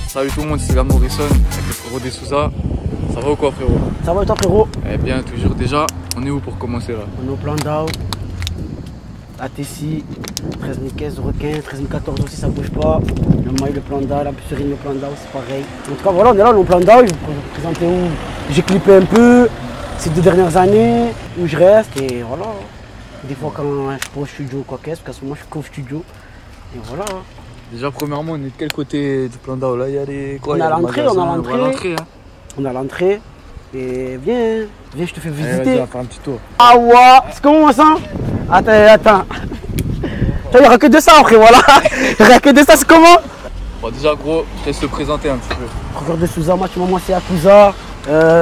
Salut tout le monde, c'est Gam Morrison avec le frérot des Souza. Ça va ou quoi frérot? Ça va et toi frérot? Eh bien toujours déjà, on est où pour commencer là? On est au plan d'Ao, la Tessie, 13015, requin, 13014 aussi ça bouge pas. Le mail, le plan d'Ao, la Busserine, le plan d'Ao, c'est pareil. En tout cas voilà, on est là, on est au plan d'Ao, je vais vous présenter où j'ai clippé un peu ces 2 dernières années, où je reste et voilà. Des fois quand je suis pas au studio ou quoi qu'est-ce, parce que moi je suis qu'au studio. Et voilà. Déjà premièrement, on est de quel côté du plan d'Ao là? Il y a les quoi? On a l'entrée, on a l'entrée. Hein. On a l'entrée. Et viens, je te fais visiter. Vas-y, on va faire un petit tour. Ah ouais, c'est comment on sent? Attends. Il n'y aura que de ça après, voilà. Il n'y aura que de ça, c'est comment? Bon déjà gros, je te laisse te présenter un petit peu. Professeur de Souza, moi c'est Yakuza,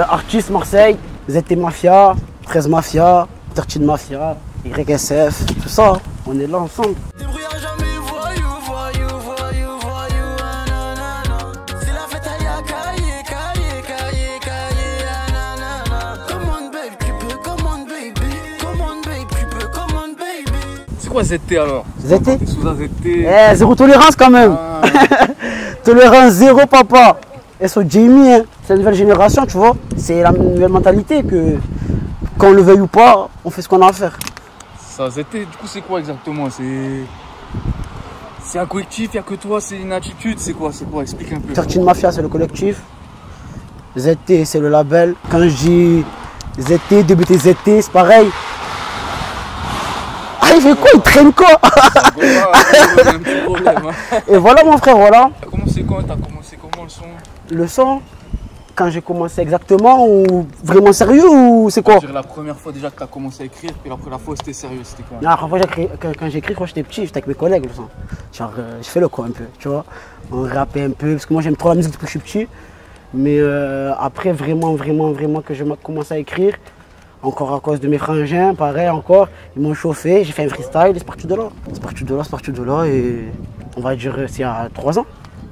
artiste Marseille, ZT Mafia, 13 Mafia, 13 Mafia, YSF, tout ça, on est là ensemble. C'est quoi ZT alors? ZT? Souza ZT. Eh, zéro tolérance quand même. Ah. Tolérance zéro papa. Et sur Jamie, hein, c'est la nouvelle génération, tu vois. C'est la nouvelle mentalité que, qu'on le veuille ou pas, on fait ce qu'on a à faire. Ça ZT, du coup c'est quoi exactement? C'est un collectif, il n'y a que toi, c'est une attitude, c'est quoi? Explique un peu. 13 Mafia c'est le collectif. ZT c'est le label. Quand je dis ZT, DBT ZT, c'est pareil. Ah, il fait quoi? Il traîne quoi? Un petit problème, hein. Et voilà mon frère, voilà. T'as commencé quand? T'as commencé comment le son? Le son, quand j'ai commencé exactement, ou vraiment sérieux, ou c'est quoi? Je dirais la première fois déjà que t'as commencé à écrire, puis la première fois c'était sérieux, c'était quoi? La première fois quand j'ai écrit, quand j'étais petit, j'étais avec mes collègues, le son. Genre, je fais le con un peu, tu vois. On rappait un peu, parce que moi j'aime trop la musique depuis que je suis petit. Mais après, vraiment que je commencé à écrire, encore à cause de mes frangins, pareil encore, ils m'ont chauffé, j'ai fait un freestyle et c'est parti de là. C'est parti de là et on va dire c'est il y a 3 ans.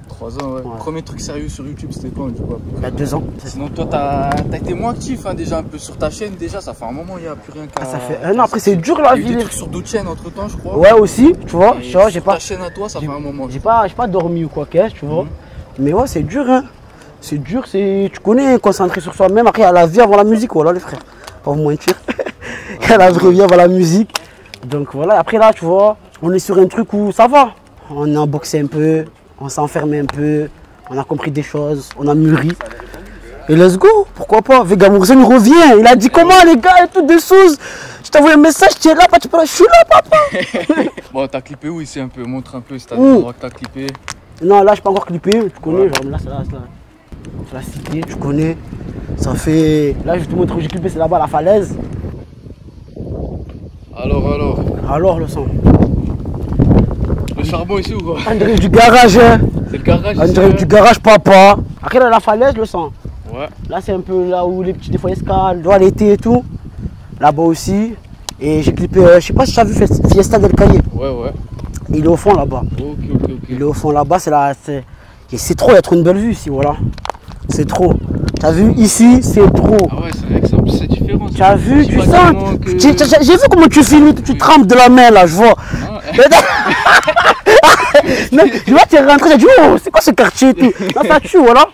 3 ans, ouais. Premier truc sérieux sur YouTube, c'était quand du coup? Il y a 2 ans. Sinon toi t'as été moins actif hein, déjà un peu sur ta chaîne, déjà ça fait un moment, il n'y a plus rien qu'à... Ça fait un an, après c'est dur la vie. Il y a eu des trucs sur d'autres chaînes entre temps je crois. Ouais aussi, tu vois, j'ai pas... Ta chaîne à toi ça fait un moment. J'ai pas dormi ou quoi qu'est-ce, tu vois. Mais ouais c'est dur hein. C'est dur, tu connais, concentré sur soi-même, après il y a la vie avant la musique, voilà les frères. Pas vous mentir. Il y a la vraie vie avant la musique. Donc voilà, après là tu vois, on est sur un truc où ça va. On a boxé un peu, on s'est enfermé un peu, on a compris des choses, on a mûri. Et let's go, pourquoi pas? Vega Morrison revient, il a dit comment les gars et tout de sous. Je t'envoie un message, tu es là, tu peux là, je suis là papa. Bon t'as clippé où ici un peu, montre un peu, c'est à l'endroit que t'as clippé. Non là je pas encore clippé, tu connais, genre là c'est là. C'est la cité, tu connais. Ça fait. Là je vais te montrer où j'ai clippé, c'est là-bas la falaise. Alors le son. Le charbon ici ou quoi? On dirait du garage hein. C'est le garage On dirait du garage papa. Après là la falaise le son. Ouais. Là c'est un peu là où les petits des fois escales, l'été et tout. Là-bas aussi. Et j'ai clippé, je sais pas si tu as vu Fiesta del Cahier. Ouais. Il est au fond là-bas. Ok. Il est au fond là-bas, c'est là. C'est trop, il y a trop une belle vue ici, voilà. C'est trop. T'as vu ici, c'est trop. Ah ouais, c'est vrai que c'est différent. Tu as vu, tu sens. J'ai vu comment tu filmes, tu trempes de la main là, je vois. Non, je vois, tu es rentré, j'ai dit, oh, c'est quoi ce quartier et tout. Non, ça tue, voilà.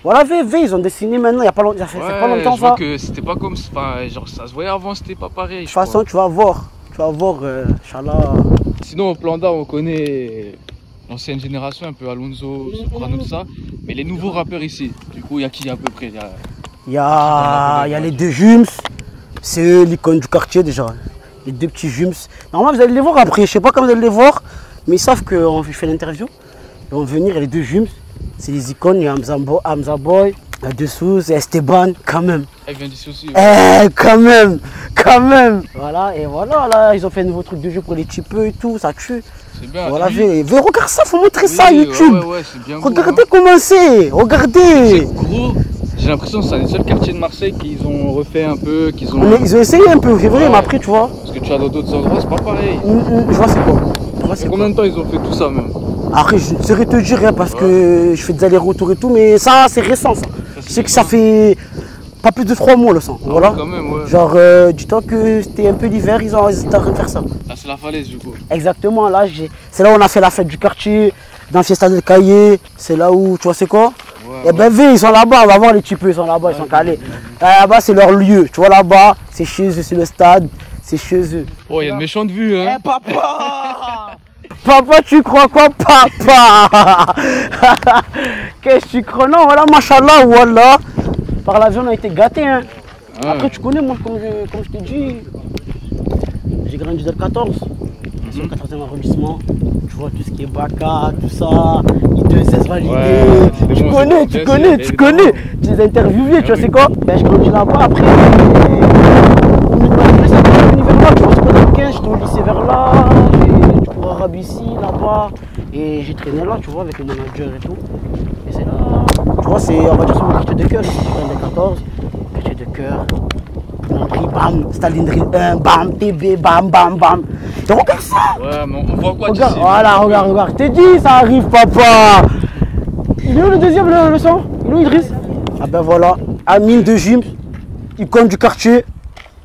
Voilà, V, ils ont dessiné maintenant, il y a pas longtemps, ça fait pas longtemps je vois que c'était pas comme, genre ça se voyait avant, c'était pas pareil. De toute façon, tu vas voir, Inch'Allah. Sinon, au plan d'Ao, on connaît l'ancienne génération, un peu Alonso, Soprano, tout ça. Mais les nouveaux rappeurs ici, du coup, il y a qui à peu près? Il y a les 2 Jums, c'est eux l'icône du quartier déjà. Les 2 petits Jums. Normalement, vous allez les voir après, je sais pas quand vous allez les voir, mais ils savent que je fais l'interview. Ils vont venir, il y a les 2 Jums, c'est les icônes, il y a Hamza Boy, il y a Dessous, et Esteban, quand même. Il vient d'ici aussi. Quand même. Voilà, et voilà, là, ils ont fait un nouveau truc de jeu pour les typeux et tout, ça tue. C'est bien. Voilà, regarde ça, faut montrer ça à YouTube. Ouais, c'est bien. Regardez comment c'est, regardez. C'est gros. J'ai l'impression que c'est les seuls quartiers de Marseille qu'ils ont refait un peu, qu'ils ont... Ils ont essayé un peu, c'est vrai, mais après, tu vois. Parce que tu as dans d'autres endroits, c'est pas pareil. Je vois c'est quoi. Combien de temps ils ont fait tout ça même? Après, je ne saurais te dire, hein, parce que je fais des allers-retours et tout, mais ça, c'est récent, ça. Je sais que ça fait pas plus de 3 mois le sang. Ah, Voilà. quand même, ouais. Genre, dis-toi que c'était un peu l'hiver, ils étaient en train de faire ça. Là, c'est la falaise, du coup. Exactement, là, c'est là où on a fait la fête du quartier, dans le Fiesta del Cahier. C'est là où, tu vois, c'est quoi? Ouais, Eh ben, ils sont là-bas, on va voir les types, ils sont là-bas, ils sont calés. Là-bas, c'est leur lieu, tu vois, là-bas, c'est chez eux, c'est le stade, c'est chez eux. Oh, il y a une méchante vue, hein. Eh, papa! Papa, tu crois quoi, papa? Qu'est-ce que tu crois? Non, voilà, machallah, voilà. Par la vie, on a été gâtés, hein. Ouais. Après, tu connais, moi, comme je t'ai dit, j'ai grandi dans le 14, sur le 14e arrondissement. Tu vois, tout ce qui est Baka, tout ça, I2S validé. Ouais, c'est tu bon, connais, c'est tu bon, connais, c'est tu bon. connais. Tu les as interviewés, tu vois, oui. c'est quoi? Ben, je grandis là-bas. Après, on me demandait ça dans l'univers là. Tu vois, c'est quoi dans le 15, j'étais au lycée vers là, j'ai pour Arabe ici, là-bas. Et j'ai traîné là, tu vois, avec le manager et tout. Et c'est là, tu vois, c'est, on va dire, c'est mon quartier de cœur. Je viens des 14, quartier de cœur. Landry, bam, Staline Drill 1, bam, TB, bam, bam, bam. Et regarde ça! Ouais, mais on voit quoi Regarde, d'ici? voilà, regarde. Je t'ai dit, ça arrive, papa! Il est où le deuxième, le son? Il est où Idriss? Ah ben voilà, Amine de Gym, icône du quartier.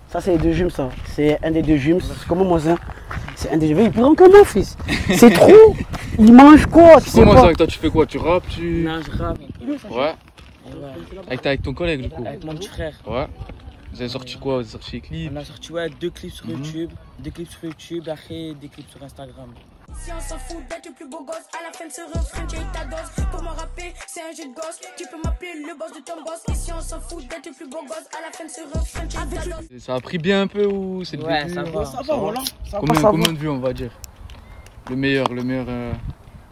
Ça, c'est les deux gyms, ça. C'est un des deux gyms. C'est comment, moi, ça? C'est un des gyms. Il prend comment, fils? C'est trop! Il mange quoi? Tu sais Comment ça, pas? avec toi, tu fais quoi? Tu rappes, tu... Non, je rappe. Ouais. Avec ton collègue, du coup? Avec mon petit frère. Ouais. Vous avez sorti quoi? Vous avez sorti les clips? On a sorti 2 clips sur YouTube, 2 clips sur YouTube, après des clips sur Instagram. Si on s'en fout d'être le plus beau gosse, à la fin de ce refrain, tu as eu ta dose. Pour me rapper, c'est un jeu de gosse. Tu peux m'appeler le boss de ton boss. Et si on s'en fout d'être le plus beau gosse, à la fin de ce refrain, tu as eu ta dose. Ça a pris bien un peu ou c'est le Ouais, début? ça va. Ça va, voilà. Ça va, Combien, ça va. combien de vues, on va dire? Le meilleur.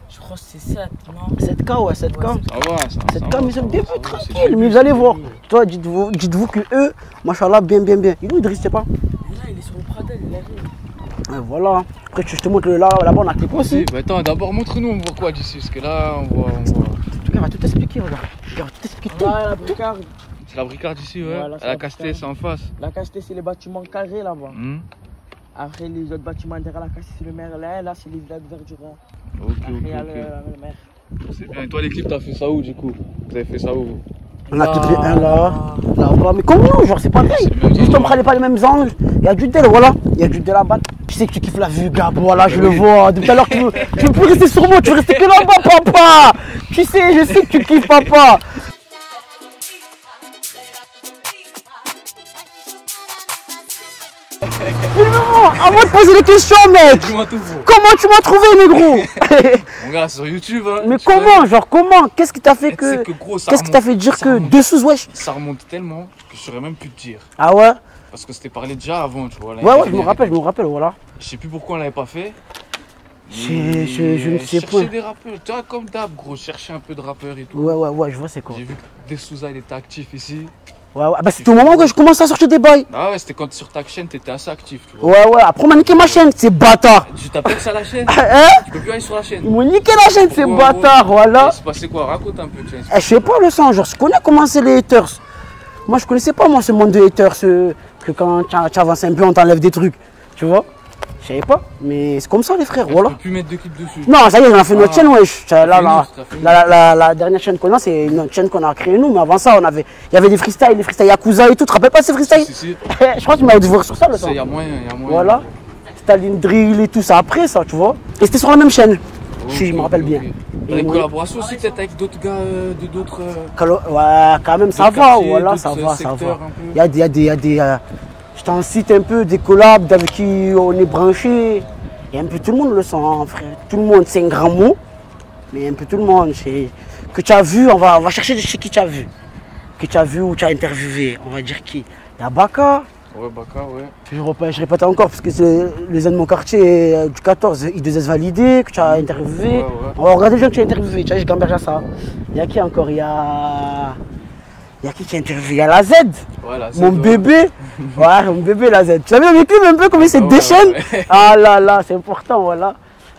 Je crois que c'est 7, non? 7K, ouais, 7K. Ça va, ça. 7K, mais c'est bien ça va, tranquille. c'est Mais vous allez voir. Toi, dites-vous que eux, machallah, bien. Il est où Idriss, c'est pas? Là, il est sur le Pradel, il arrive. Ouais, voilà. Après, je te montre là-bas, on a clip aussi. Bah attends, d'abord montre-nous, on voit quoi d'ici? Parce que là, on voit... En tout cas, il va tout expliquer, regarde. Il va tout expliquer. Là, la bricarde. C'est la bricarde ici, ouais. Voilà, c'est À la la Casté, bricarde. c'est en face. La Casté, c'est les bâtiments carrés là-bas. Hmm. Après, les autres bâtiments derrière la Casté, c'est le Merlin. Là, c'est les villas de Verdurand. Ok, Après, il y a ok. le maire. C'est bien. Et toi, les clips, t'as fait ça où du coup? Vous avez fait ça où vous? On a clippé un là-bas. Mais comment, genre, c'est pas vrai. C'est le même Juste, on endroit. prenait pas les mêmes angles. Il y a du tel, voilà. Il y a du tel là-bas. Tu sais que tu kiffes la vue, gars. Voilà, je le Oui. vois. Depuis tout à l'heure, tu veux plus rester sur moi. Tu veux rester que là-bas, papa. Tu sais, je sais que tu kiffes, papa. Filme-moi, avant de poser des questions, mec. Dis-moi tout, gros. Comment tu m'as trouvé, négro? On regarde sur YouTube, hein. Mais Tu comment, genre, comment? Qu'est-ce qui t'a fait Tu sais que. que gros, ça Qu'est-ce qui t'a fait dire ça que remonte. dessous, wesh? Ça remonte tellement que je saurais même plus te dire. Ah ouais? Parce que c'était parlé déjà avant, tu vois. Ouais, je me rappelle, voilà. Je sais plus pourquoi on l'avait pas fait. Je ne sais Chercher pas. des rappeurs, tu vois, comme d'hab, gros, chercher un peu de rappeurs et tout. Ouais, je vois c'est quoi. J'ai vu que Desouza, il était actif ici. Ouais, bah c'était au moment où je commençais à sortir des bails. Ah ouais, c'était quand sur ta chaîne, t'étais assez actif, tu vois. Ouais, après on m'a niqué ma chaîne, c'est bâtard. Tu t'appelles ça la chaîne? Hein? Tu peux plus aller sur la chaîne. Ils m'ont niqué la chaîne, c'est Pourquoi, bâtard, gros voilà. Il se passait quoi? Raconte un peu, tiens. Je sais pas le sang, genre je connais comment c'est les haters. Moi je connaissais pas moi ce monde de haters, que quand tu avances un peu on t'enlève des trucs, tu vois. Je savais pas, mais c'est comme ça les frères, voilà. Tu peux plus mettre de clips dessus. Non, ça y est, on a fait notre chaîne, wesh. t'as fait La dernière chaîne qu'on a, c'est une chaîne qu'on a créée nous, mais avant ça, il y avait des freestyles Yakuza et tout. Tu te rappelles pas de ces freestyles? Si. Je crois que tu m'as dû voir sur ça le sang. Il y a moyen, il y a moyen. Voilà. Staline Drill et tout ça après ça, tu vois. Et c'était sur la même chaîne, si je me rappelle bien. T'as une moi- collaboration aussi peut-être avec d'autres gars de d'autres. Ouais, quand même, ça D'autres va, quartiers, voilà, d'autres ça va. secteurs un peu. Il y a des je t'en cite un peu, des collabs avec qui on est branché. Et un peu tout le monde le sent, hein, frère. Tout le monde, c'est un grand mot, mais un peu tout le monde. Que tu as vu, on va chercher de chez qui tu as vu. Que tu as vu ou tu as interviewé, on va dire qui. Il y a Baka. Ouais, Baka, ouais. Je répète encore parce que c'est les uns de mon quartier du 14, I2S validé, que tu as interviewé. Ouais. On va regarder les gens que tu as interviewé. Tu as Gamberja ça. Il y a qui encore? Il y a qui a interviewé? Il y a la Z. Ouais, la Z, Mon ouais. bébé. Ouais, mon bébé la Z. Tu as vu avec lui un peu comment il se Ouais, déchaîne? ouais. Ah là, c'est important, voilà.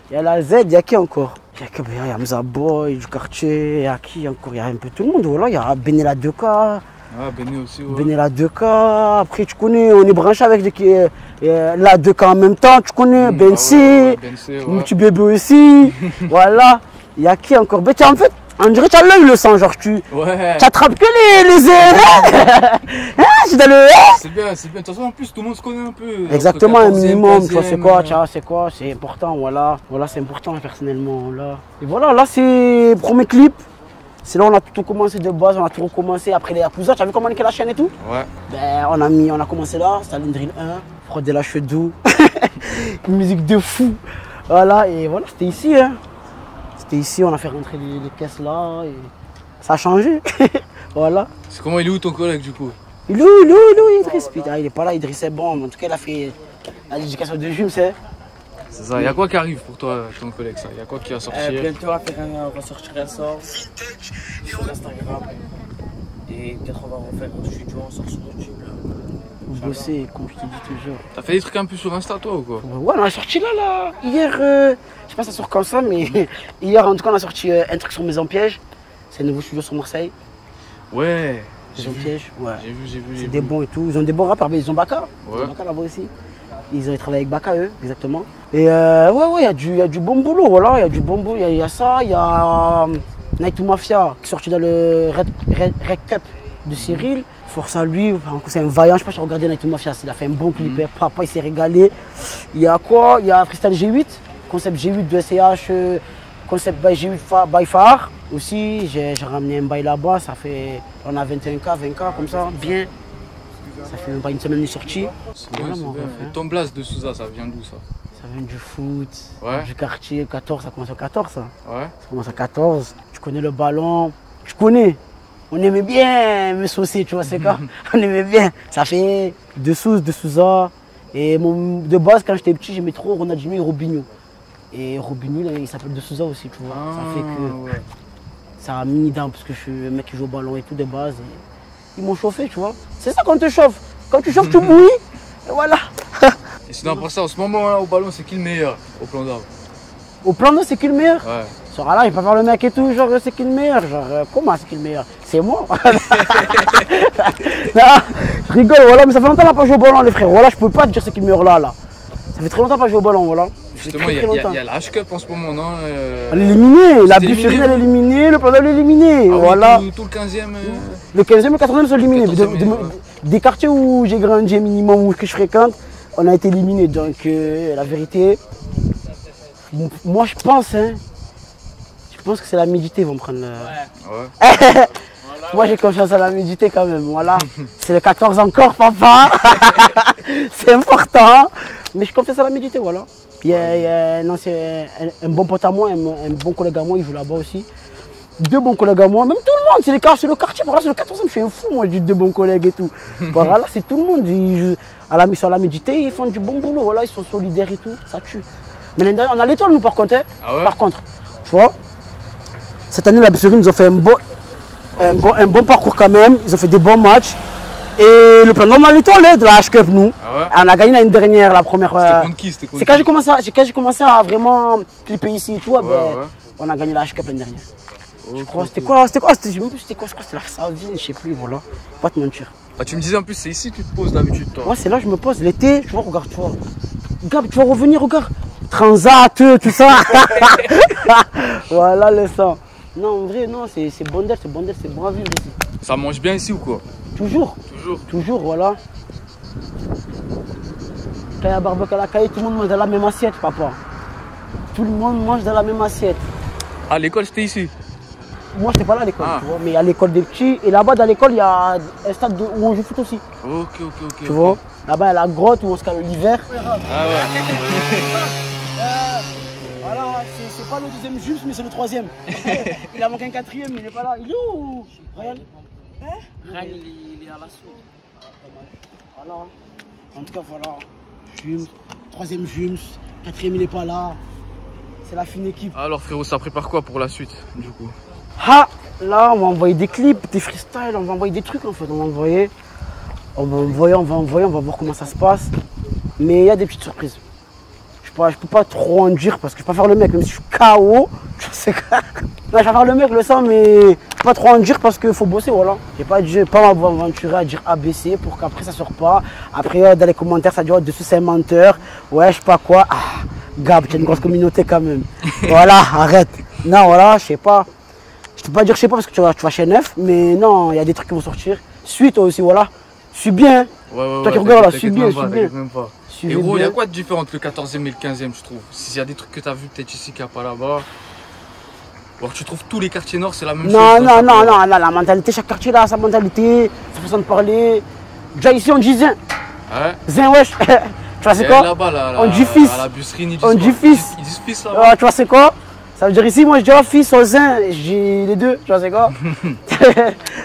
Il y a la Z, il y a qui encore? Il y a Hamza Boy du quartier, il y a qui encore? Il y a un peu tout le monde, voilà. Il y a Benela 2K. Ouais, Béné aussi, ouais. Benela 2K, après tu connais, on est branché avec la 2K en même temps, tu connais, Ben C, Ben C, mon ouais. petit bébé aussi, voilà. Il y a qui encore? Ben, en fait, On dirait que tu as l'œil le sang, genre tu attrapes que les tu dans le C'est bien, c'est bien. De toute façon, en plus, tout le monde se connaît un peu. Exactement, un minimum, tu vois, c'est quoi, c'est important, voilà. Voilà, c'est important personnellement, là. Et voilà, là, c'est le premier clip. C'est là où on a tout commencé de base, on a tout recommencé après les Yakuza. Tu as vu comment on a la chaîne et tout? Ouais. Ben, on a commencé là, Staline Drill 1, Prod de la Chedou, une musique de fou. Voilà, et voilà, c'était ici, hein. C'était ici, on a fait rentrer les caisses là, et ça a changé. Voilà. C'est comment, il est où ton collègue du coup? Il est où, Idriss? Putain, il est pas là, Idriss est bon, en tout cas, il a fait la dédication de Jules, c'est. C'est ça, il y a quoi qui arrive pour toi, ton collègue ça? Il y a quoi qui va sortir? Bientôt, on va sortir un sort sur Instagram. Et peut-être on va refaire au studio, on sort sur YouTube. Vous bossez, comme je te dis toujours. T'as fait des trucs un peu sur Insta toi ou quoi? Ouais, on a sorti là. Hier, je sais pas si ça sort comme ça, mais hier, en tout cas, on a sorti un truc sur Maison Piège. C'est un nouveau studio sur Marseille. Ouais. Maison Piège, ouais. J'ai vu. C'est des bons et tout. Ils ont des bons rappeurs, mais ils ont Baka. Ouais. Ils ont Baka là-bas aussi. Ils ont travaillé avec Baka, eux, exactement. Et ouais, il y a du bon boulot, voilà. Il y a du bon boulot. Il y a ça, il y a Night to Mafia qui est sorti dans le Red Cup de Cyril. Force à lui, c'est un vaillant. Je sais pas si tu as regardé Night to Mafia, il a fait un bon clip. Papa, il s'est régalé. Il y a quoi? Il y a Freestyle G8, concept G8 de SCH, concept by G8 by Far. Aussi, j'ai ramené un bail là-bas. Ça fait. On a 21K, 20K, comme ça, bien. Ça fait même pas une semaine de sortie. C'est bien, c'est bien. Et ton blast de Souza, ça vient d'où ça? Ça vient du foot, Ouais. du quartier, 14, ça commence à 14 ça. Ouais. Ça commence à 14, tu connais le ballon, tu connais. On aimait bien me saucer, tu vois, c'est quoi? On aimait bien. Ça fait de Souza. Et de base, quand j'étais petit, j'aimais trop Ronaldinho et Robinho. Et Robinho, il s'appelle de Souza aussi, tu vois. Ça fait que ça a mis dedans parce que je suis un mec qui joue au ballon et tout de base. Et ils m'ont chauffé, tu vois. C'est ça quand tu chauffes. Quand tu chauffes, tu bouillis. Et voilà. Et sinon, après ça, en ce moment-là, au ballon, c'est qui le meilleur au plan d'arbre? Au plan d'eau, c'est qui le meilleur? Ouais. Genre là, il peut faire le mec et tout, genre c'est qui le meilleur? Genre comment c'est qui le meilleur? C'est moi. Non, je rigole, voilà, mais ça fait longtemps qu'on n'a pas joué au ballon, les frères. Voilà, je peux pas te dire c'est qui le meilleur là. Ça fait très longtemps qu'on n'a pas joué au ballon, voilà. Justement, il y a la H-Cup en ce moment, non? Elle est éliminée, la Bufferine elle est éliminée, le plan d'eau est éliminé. Ah oui, voilà. tout le 15e. Le 15e et le 14e sont éliminés. Des quartiers où j'ai grandi minimum, où que je fréquente, on a été éliminés. Donc la vérité, moi je pense, hein. Je pense que c'est la Médité, ils vont prendre le... Ouais. Moi j'ai confiance à la Médité quand même, voilà. C'est le 14 encore, papa. C'est important. Mais je confiance à la Médité, voilà. Puis c'est un bon pote à moi, un bon collègue à moi, il joue là-bas aussi. Deux bons collègues à moi, même tout le monde, c'est le quartier, voilà, c'est le 14e, je suis un fou, moi, j'ai deux bons collègues et tout. Voilà, c'est tout le monde. Sur la Médité, ils font du bon boulot, voilà, ils sont solidaires et tout, ça tue. Mais on a l'étoile, nous, par contre, hein. Ah ouais? Par contre, tu vois, cette année, la Bufferine, ils ont fait un bon parcours quand même, ils ont fait des bons matchs. Et le plan normal l'étoile de la H-Cup, nous, Ah ouais? on a gagné l'année dernière, la première. C'était contre qui? C'est quand j'ai commencé à vraiment clipper ici et tout, Ouais. on a gagné la H-Cup l'année dernière. Je crois, c'était quoi? Je sais même plus c'était quoi, je crois que c'était la Savine, je sais plus, voilà. Pas te mentir. Ah, tu me disais en plus, c'est ici que tu te poses d'habitude, toi. Moi, c'est là que je me pose l'été, tu vois, regarde, tu vois. Gab, tu vas revenir, regarde. Transat, tout ça. Voilà le sang. Non, en vrai, non, c'est bondel, c'est bon à vivre ici. Ça mange bien ici ou quoi? Toujours. Toujours, voilà. Quand il y a barbecue à la caille, tout le monde mange dans la même assiette, papa. Tout le monde mange dans la même assiette. Ah, l'école, c'était ici? Moi, je n'étais pas là à l'école, Ah. tu vois, mais il y a l'école des petits. Et là-bas, dans l'école, il y a un stade où on joue foot aussi. Ok. Tu vois, là-bas, il y a la grotte où on se calme l'hiver. Ah ouais. Voilà, c'est pas le deuxième juste, mais c'est le troisième. Il a manqué un quatrième, il n'est pas là. Il est où, Ryan? Ryan, il est à l'assaut. Voilà. En tout cas, voilà. Jums, troisième Jums, quatrième, il n'est pas là. C'est la fine équipe. Alors frérot, ça prépare quoi pour la suite du coup? Ah, là, on va envoyer des clips, des freestyles, on va envoyer des trucs en fait. On va envoyer, on va voir comment ça se passe. Mais il y a des petites surprises. Je peux pas trop en dire parce que je peux pas faire le mec, même si je suis KO. Je sais que... Non, je vais faire le mec, le sang, mais je peux pas trop en dire parce qu'il faut bosser, voilà. Je vais pas m'aventurer à dire ABC pour qu'après ça sorte pas. Après, dans les commentaires, ça dit oh, dessus c'est un menteur. Ouais, je sais pas quoi. Ah, Gab, tu as une grosse communauté quand même. Voilà, arrête. Non, voilà, je sais pas. peux pas dire je sais pas parce que tu vas chez Neuf, mais non, il y a des trucs qui vont sortir. Suis toi aussi, voilà. Suis bien. Toi qui regardes là, suis bien, suis bien. Et gros, il y a quoi de différent entre le 14e et le 15e, je trouve? S'il y a des trucs que tu as vu peut-être ici qu'il n'y a pas là-bas. Alors tu trouves tous les quartiers nord, c'est la même chose? Non, la mentalité, chaque quartier là, sa mentalité, sa façon de parler. Déjà ici on dit zin. Ouais. Zin wesh. Tu vois c'est quoi? Là-bas, là, on dit fils. À la busserine, on dit fils. Ils disent fils là-bas. Tu vois c'est quoi? Ça veut dire ici, moi je dis fils au zin, j'ai les deux, tu vois c'est quoi?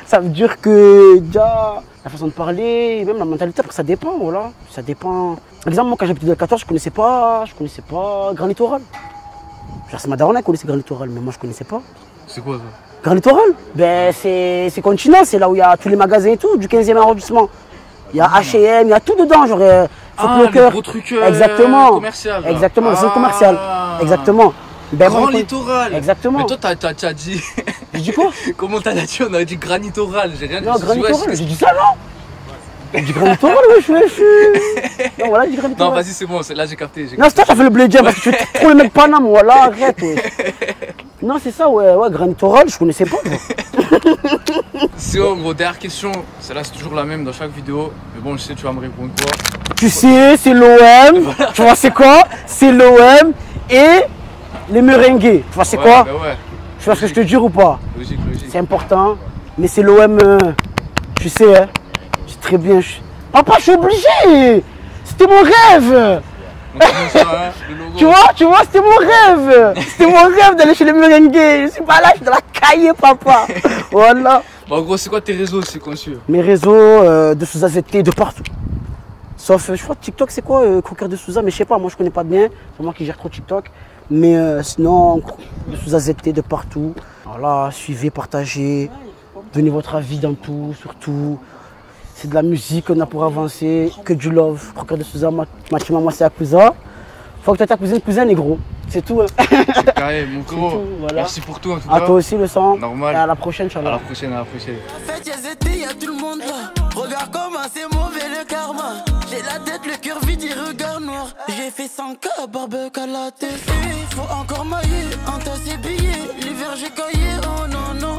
Ça veut dire que déjà, la façon de parler, même la mentalité, après ça dépend, voilà. Ça dépend. Par exemple, moi quand j'habitais dans le 14, je connaissais pas Grand Littoral. Genre c'est ma daronne qui connaissait Grand Littoral, mais moi je connaissais pas. C'est quoi ça? Grand Littoral? Ben c'est Continent, c'est là où il y a tous les magasins et tout, du 15e arrondissement. Il y a H&M, il y a tout dedans, genre le gros truc commercial. Exactement, le centre commercial. Exactement. Ben, Grand Littoral. Exactement. Mais toi t'as dit. J'ai dit quoi? Comment t'as dit? On avait dit Grand Littoral, j'ai rien dit. Non, Grand Littoral, j'ai dit ça non? J'ai dit Grand Littoral, wesh. Non, voilà, j'ai dit Grand Littoral. Non, vas-y, c'est bon, là j'ai capté. Non, c'est toi qui as fait le blédien parce que tu es trop le mec Paname, voilà, arrête. Ouais. Non, c'est ça, ouais, Grand Littoral, je connaissais pas. C'est en gros, dernière question, celle-là c'est toujours la même dans chaque vidéo, mais bon, je sais, tu vas me répondre quoi? Tu sais, c'est l'OM, voilà. Tu vois, c'est quoi? C'est l'OM et les merengues. Tu vois, c'est quoi? Bah ouais. Tu vois ce que je te dis ou pas? Logique. C'est important, mais c'est l'OM, tu sais, hein. C'est très bien. Papa, je suis obligé. C'était mon rêve. Ça, hein, tu vois, c'était mon rêve. C'était mon rêve d'aller chez les merengues. Je suis pas là, je suis dans la cahier, papa. Voilà. Bon, en gros, c'est quoi tes réseaux, c'est conçu? Mes réseaux de Souza ZT, de partout. Sauf, je crois que TikTok, c'est quoi Croqueur de Souza, mais je sais pas, moi je connais pas bien. C'est moi qui gère trop TikTok. Mais sinon, de Souza ZT, de partout. Voilà, suivez, partagez. Donnez votre avis dans tout, surtout. C'est de la musique qu'on a pour avancer, que du love. Croqueur de Souza, Matima, moi c'est Akuza. Faut que tu aies ta cousin négro. C'est tout. C'est carré, mon gros. Voilà. Merci pour tout en tout cas. À toi aussi le sang. Normal. Et à la prochaine, Inch'Allah. À la prochaine. En fait, y a tout le monde là. Regarde comment c'est mauvais le karma. J'ai la tête, le cœur vide, il regarde noir. J'ai fait 100K, barbecue à la tête. Faut encore mailler, entasser billets. L'hiver j'ai caillé, oh non, non,